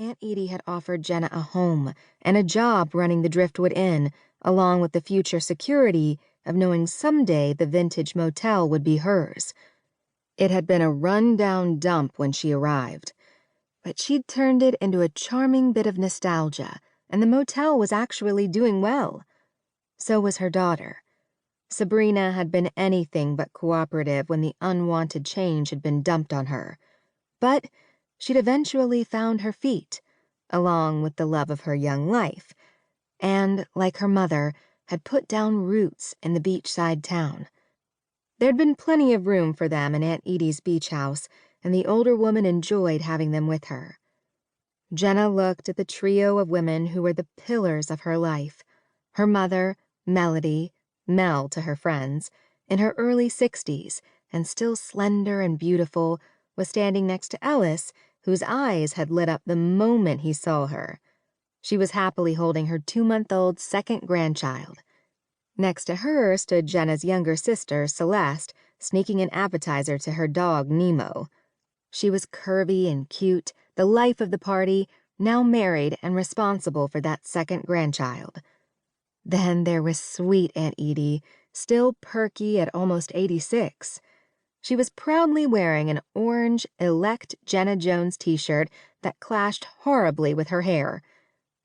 Aunt Edie had offered Jenna a home and a job running the Driftwood Inn, along with the future security of knowing someday the vintage motel would be hers. It had been a run-down dump when she arrived, but she'd turned it into a charming bit of nostalgia, and the motel was actually doing well. So was her daughter. Sabrina had been anything but cooperative when the unwanted change had been dumped on her, but she'd eventually found her feet, along with the love of her young life, and, like her mother, had put down roots in the beachside town. There'd been plenty of room for them in Aunt Edie's beach house, and the older woman enjoyed having them with her. Jenna looked at the trio of women who were the pillars of her life. Her mother, Melody, Mel to her friends, in her early 60s, and still slender and beautiful, was standing next to Ellis, whose eyes had lit up the moment he saw her. She was happily holding her 2-month-old second grandchild. Next to her stood Jenna's younger sister, Celeste, sneaking an appetizer to her dog, Nemo. She was curvy and cute, the life of the party, now married and responsible for that second grandchild. Then there was sweet Aunt Edie, still perky at almost 86. She was proudly wearing an orange, elect Jenna Jones t-shirt that clashed horribly with her hair.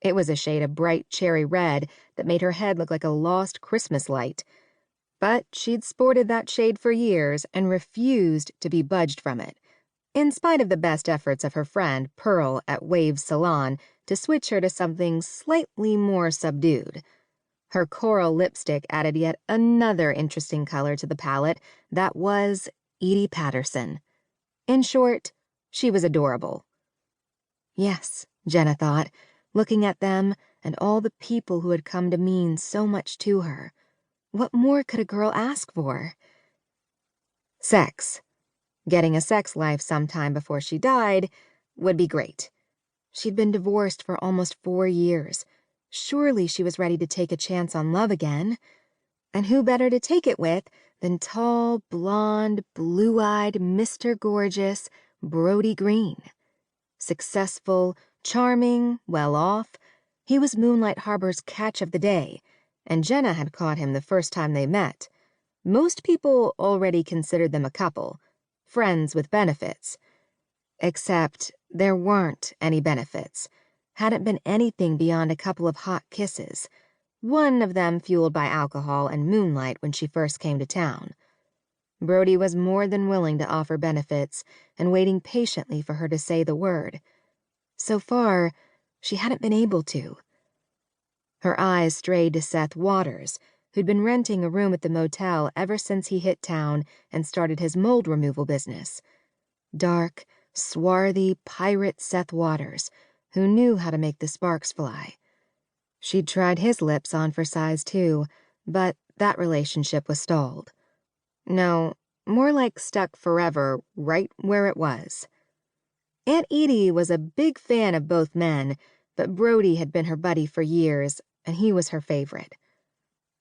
It was a shade of bright cherry red that made her head look like a lost Christmas light. But she'd sported that shade for years and refused to be budged from it, in spite of the best efforts of her friend Pearl at Waves Salon to switch her to something slightly more subdued. Her coral lipstick added yet another interesting color to the palette that was Edie Patterson. In short, she was adorable. Yes, Jenna thought, looking at them and all the people who had come to mean so much to her. What more could a girl ask for? Sex. Getting a sex life sometime before she died would be great. She'd been divorced for almost 4 years. Surely she was ready to take a chance on love again. And who better to take it with than tall, blonde, blue-eyed Mr. Gorgeous Brody Green. Successful, charming, well-off, he was Moonlight Harbor's catch of the day, and Jenna had caught him the first time they met. Most people already considered them a couple, friends with benefits. Except there weren't any benefits. Hadn't been anything beyond a couple of hot kisses, one of them fueled by alcohol and moonlight when she first came to town. Brody was more than willing to offer benefits and waiting patiently for her to say the word. So far, she hadn't been able to. Her eyes strayed to Seth Waters, who'd been renting a room at the motel ever since he hit town and started his mold removal business. Dark, swarthy pirate Seth Waters, who knew how to make the sparks fly. She'd tried his lips on for size too, but that relationship was stalled. No, more like stuck forever right where it was. Aunt Edie was a big fan of both men, but Brody had been her buddy for years, and he was her favorite.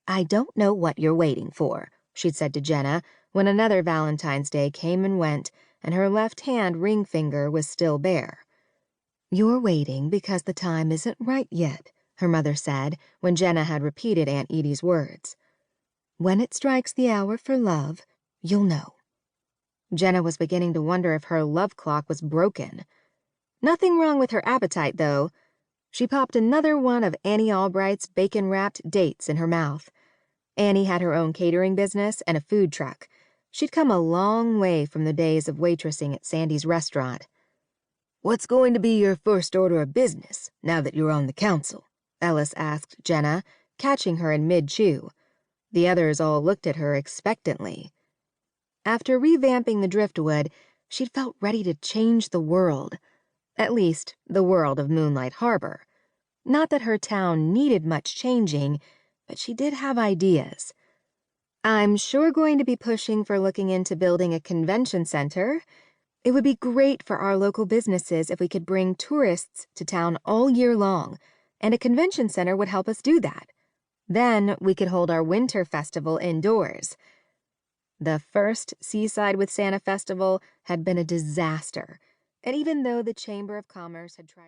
"I don't know what you're waiting for," she'd said to Jenna when another Valentine's Day came and went, and her left hand ring finger was still bare. "You're waiting because the time isn't right yet," her mother said when Jenna had repeated Aunt Edie's words. "When it strikes the hour for love, you'll know." Jenna was beginning to wonder if her love clock was broken. Nothing wrong with her appetite, though. She popped another one of Annie Albright's bacon-wrapped dates in her mouth. Annie had her own catering business and a food truck. She'd come a long way from the days of waitressing at Sandy's restaurant. "What's going to be your first order of business, now that you're on the council?" Ellis asked Jenna, catching her in mid-chew. The others all looked at her expectantly. After revamping the Driftwood, she'd felt ready to change the world. At least, the world of Moonlight Harbor. Not that her town needed much changing, but she did have ideas. "I'm sure going to be pushing for looking into building a convention center. It would be great for our local businesses if we could bring tourists to town all year long, and a convention center would help us do that. Then we could hold our winter festival indoors." The first Seaside with Santa festival had been a disaster, and even though the Chamber of Commerce had tried